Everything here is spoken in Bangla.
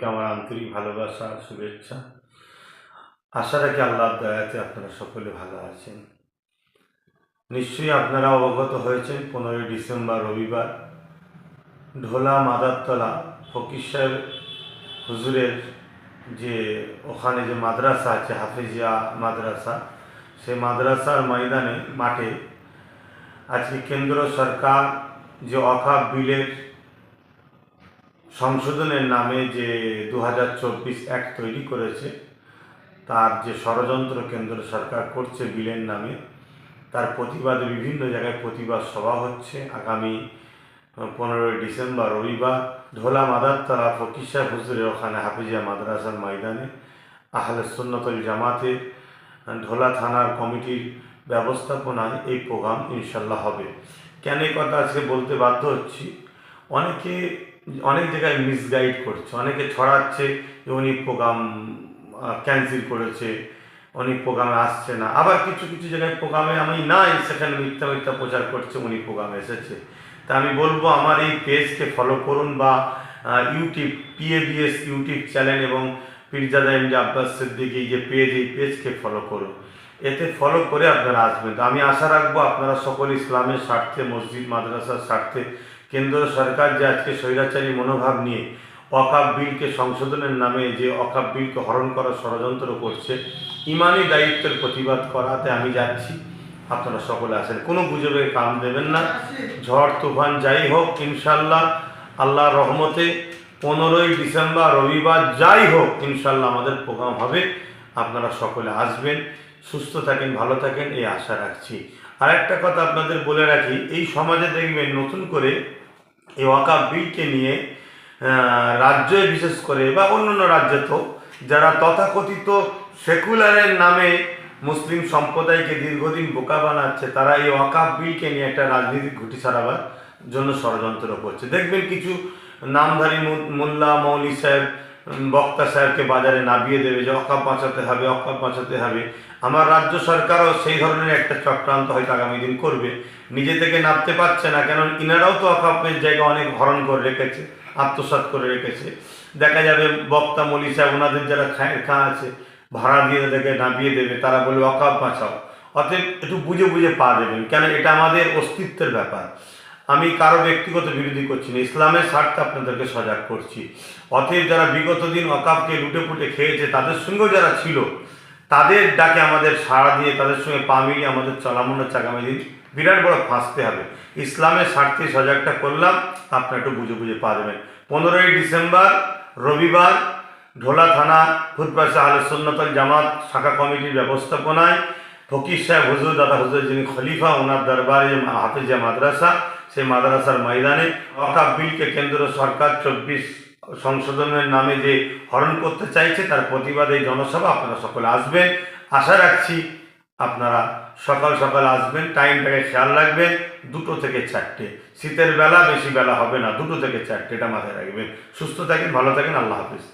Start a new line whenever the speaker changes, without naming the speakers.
সকলকে আমার আন্তরিক ভালোবাসা আর শুভেচ্ছা। আশা রাখি আল্লাহর দয়াতে আপনারা সকলে ভালো আছেন। নিশ্চয়ই আপনারা অবগত হয়েছেন 15ই ডিসেম্বর রবিবার ঢোলা মাদারতলা ফকির সাহেব হুজুরের যে ওখানে যে মাদ্রাসা আছে হাফিজিয়া মাদ্রাসা, সেই মাদ্রাসার ময়দানে মাঠে আজকে কেন্দ্র সরকার যে ওয়াকফ বিলের সংশোধনের নামে যে 2024 অ্যাক্ট তৈরি করেছে, তার যে ষড়যন্ত্র কেন্দ্র সরকার করছে বিলের নামে, তার প্রতিবাদে বিভিন্ন জায়গায় প্রতিবাদ সভা হচ্ছে। আগামী 15ই ডিসেম্বর রবিবার ঢোলা মাদারতলা ফকির সাহেব হুজুরের ওখানে হাফিজিয়া মাদ্রাসার ময়দানে আহলে সুন্নাত ওয়াল জামাতের ঢোলা থানার কমিটির ব্যবস্থাপনায় এই প্রোগ্রাম ইনশাল্লাহ হবে। কেন এই কথা আজকে বলতে বাধ্য হচ্ছি, অনেক জায়গায় মিসগাইড করছে, অনেকে ছড়াচ্ছে যে উনি প্রোগ্রাম ক্যান্সেল করেছে, উনি প্রোগ্রামে আসছে না। আবার কিছু কিছু জায়গায় প্রোগ্রামে আমি নাই, সেখানে মিথ্যা মিথ্যা প্রচার করছে উনি প্রোগ্রামে এসেছে। তা আমি বলবো আমার এই পেজকে ফলো করুন, বা ইউটিউব PABS ইউটিউব চ্যানেল এবং পীরজাদা এমডি আব্বাস সিদ্দিকী যে পেজ, এই পেজকে ফলো করুন। এতে ফলো করে আপনারা আসবেন। তো আমি আশা রাখবো আপনারা সকল ইসলামের স্বার্থে, মসজিদ মাদ্রাসার স্বার্থে কেন্দ্র সরকার যে আজকে স্বৈরাচারী মনোভাব নিয়ে ওয়াকফ বিলকে সংশোধনের নামে যে ওয়াকফ বিলকে হরণ করার ষড়যন্ত্র করছে, ইমানি দায়িত্বের প্রতিবাদ করাতে আমি যাচ্ছি। আপনারা সকলে আসেন, কোনো গুজবে কাম দেবেন না। ঝড় তুফান যাই হোক, ইনশাল্লাহ আল্লাহর রহমতে 15ই ডিসেম্বর রবিবার যাই হোক ইনশাল্লাহ আমাদের প্রোগ্রাম হবে। আপনারা সকলে আসবেন, সুস্থ থাকেন, ভালো থাকেন, এই আশা রাখছি। আর একটা কথা আপনাদের বলে রাখি, এই সমাজে দেখবেন নতুন করে এই ওয়াকফ বিলকে নিয়ে রাজ্যে বিশেষ করে বা অন্যান্য রাজ্যে তো যারা তথাকথিত সেকুলারের নামে মুসলিম সম্প্রদায়কে দীর্ঘদিন বোকা বানাচ্ছে, তারা এই ওয়াকফ বিলকে নিয়ে একটা রাজনীতিক ঘুঁটি ছাড়াবার জন্য ষড়যন্ত্র করছে। দেখবেন কিছু নামধারী মোল্লা মৌলী সাহেব, বক্তা সাহেবকে বাজারে নামিয়ে দেবে যে ওয়াকফ বাঁচাতে হবে, ওয়াকফ বাঁচাতে হবে। আমার রাজ্য সরকারও সেই ধরনের একটা চক্রান্ত হয়তো আগামী দিন করবে। নিজে থেকে নামতে পারছে না, কেন ইনারাও তো ওয়াকফের জায়গা অনেক হরণ করে রেখেছে, আত্মসাৎ করে রেখেছে। দেখা যাবে বক্তা মৌলী সাহেব ওনাদের যারা খা আছে ভাড়া দিয়ে তাদেরকে নামিয়ে দেবে, তারা বলবে ওয়াকফ বাঁচাও। অতএব একটু বুঝে বুঝে পা দেবেন, কেন এটা আমাদের অস্তিত্বের ব্যাপার। আমি কারো ব্যক্তিগত বিরোধী করছি না, ইসলামের স্বার্থে আপনাদেরকে সজাগ করছি। অতএব যারা বিগত দিন ওয়াকফকে লুটে পুটে খেয়েছে, তাদের সঙ্গেও যারা ছিল, তাদের ডাকে আমাদের সাড়া দিয়ে তাদের সঙ্গে পা মিলিয়ে আমাদের চলামন হচ্ছে আগামী দিন বিরাট বড় ফাঁসতে হবে। ইসলামের স্বার্থে সজাগটা করলাম, আপনারা একটু বুঝে বুঝে পা দেবেন। 15ই ডিসেম্বর রবিবার ঢোলা থানা ফুটপাশে আহলে সুন্নাত ওয়াল জামাত শাখা কমিটির ব্যবস্থাপনায় ফকির সাহেব হুজুর, দাদা হুজুর যিনি খলিফা, ওনার দরবারে হাফিজিয়া মাদ্রাসা, সেই মাদ্রাসার ময়দানে ওয়াকফ বিলকে কেন্দ্র সরকার 24 সংশোধনের নামে যে হরণ করতে চাইছে, তার প্রতিবাদে জনসভা। আপনারা সকলে আসবেন, আশা রাখছি আপনারা সকাল সকাল আসবেন। টাইমটাকে খেয়াল রাখবেন, 2টো থেকে 4টে, শীতের বেলা বেশি বেলা হবে না, 2টো থেকে 4টে, এটা মাথায় রাখবেন। সুস্থ থাকেন, ভালো থাকেন, আল্লাহ হাফিজ।